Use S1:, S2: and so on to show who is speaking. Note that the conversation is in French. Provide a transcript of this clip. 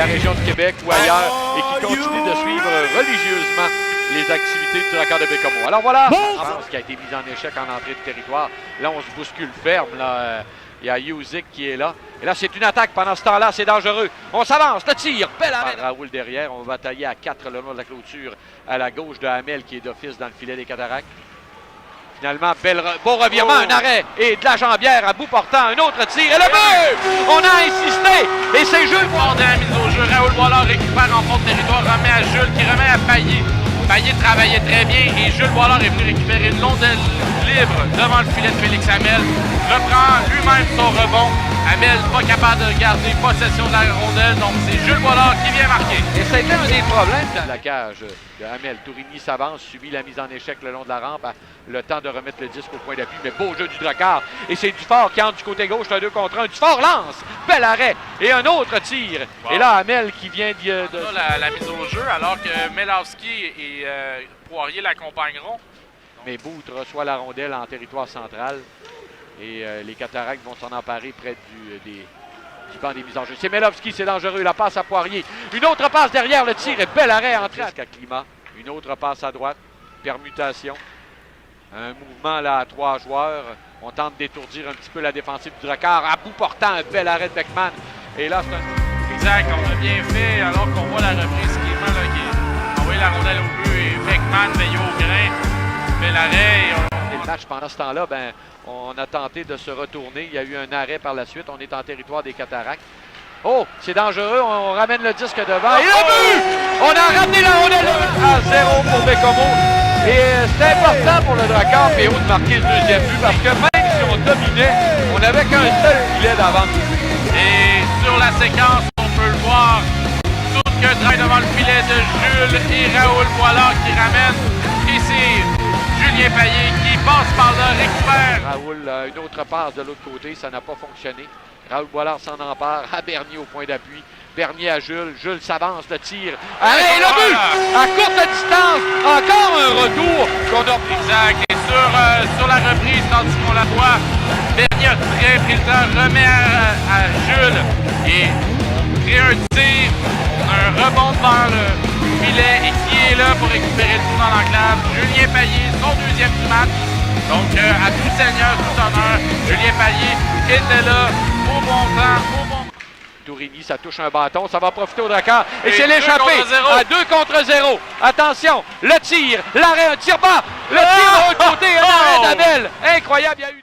S1: la région de Québec ou ailleurs et qui continue de suivre religieusement les activités du Drakkar de Baie-Comeau. Alors voilà, France qui a été mise en échec en entrée de territoire. Là, on se bouscule ferme. Là, il y a Yuzik qui est là. Et là, c'est une attaque. Pendant ce temps-là, c'est dangereux. On s'avance, le tir. Belle arrêt. Raoul derrière. On va batailler à 4 le long de la clôture à la gauche de Hamel qui est d'office dans le filet des Cataractes. Finalement, beau revirement, un arrêt et de la jambière à bout portant, un autre tir et le but! On a insisté et c'est Jules
S2: Fort de la mise au jeu. Raoul Boilard récupère en fond de territoire, remet à Jules qui remet à Payet. Payet travaillait très bien et Jules Boilard est venu récupérer une rondelle libre devant le filet de Félix Hamel. Reprend lui-même son rebond. Hamel pas capable de garder possession de la rondelle, donc c'est Jules Boilard qui vient marquer.
S1: Et ça a été un des problèmes dans la cage de Hamel. Tourigny s'avance, subit la mise en échec le long de la rampe, le temps de remettre le disque au point d'appui, mais beau jeu du Drakkar. Et c'est Dufort qui entre du côté gauche, c'est un 2 contre 1. Dufort lance, bel arrêt et un autre tir. Wow. Et là, Hamel qui vient de...
S2: La mise au jeu, alors que Melowski et Poirier l'accompagneront.
S1: Mais Booth reçoit la rondelle en territoire central. Et les Cataractes vont s'en emparer près du banc des mises en jeu. C'est Melowski, c'est dangereux. La passe à Poirier. Une autre passe derrière le tir et bel arrêt en traque à Climat. Une autre passe à droite. Permutation. Un mouvement là à 3 joueurs. On tente d'étourdir un petit peu la défensive du Drakkar. À bout portant, un bel arrêt de Beckman. Et là, c'est un...
S2: Exact, on a bien fait alors qu'on voit la reprise Climat qui a envoyé la rondelle au but et Beckman veille au grain. Bel arrêt.
S1: Le match pendant ce temps-là, ben, on a tenté de se retourner. Il y a eu un arrêt par la suite. On est en territoire des Cataractes. Oh, c'est dangereux. On ramène le disque devant. Et le but! On a ramené la rondelle à 0 pour Baie-Comeau. Et c'est important pour le Drakkar PO de marquer le deuxième but parce que même si on dominait, on n'avait qu'un seul filet d'avance.
S2: Et sur la séquence, on peut le voir. Tout qu'un drive devant le filet de Jules et Raoul Boilard qui ramène. Et c'est Julien Payet qui passe par là, récupère.
S1: Raoul, une autre passe de l'autre côté, ça n'a pas fonctionné. Raoul Boilard s'en empare à Bernier au point d'appui. Bernier à Jules. Jules s'avance, le tir. Allez, le but! À courte distance, encore un retour qu'on a...
S2: Exact. Et sur la reprise, tandis qu'on la voit, Bernier a très pris le temps, remet à Jules et crée un tir. On a un rebond devant le filet et qui est là pour récupérer le tout dans l'enclave. Julien Payet, son deuxième du match. Donc, à tout seigneur, tout honneur, Julien Payet était là au bon temps, au bon...
S1: Tourigny, ça touche un bâton, ça va profiter au Drakkar et c'est l'échappé à 2 contre 0. Attention, le tir, l'arrêt, un tir bas, le tir de l'autre côté, un arrêt d'Hamel. Incroyable, il y a eu...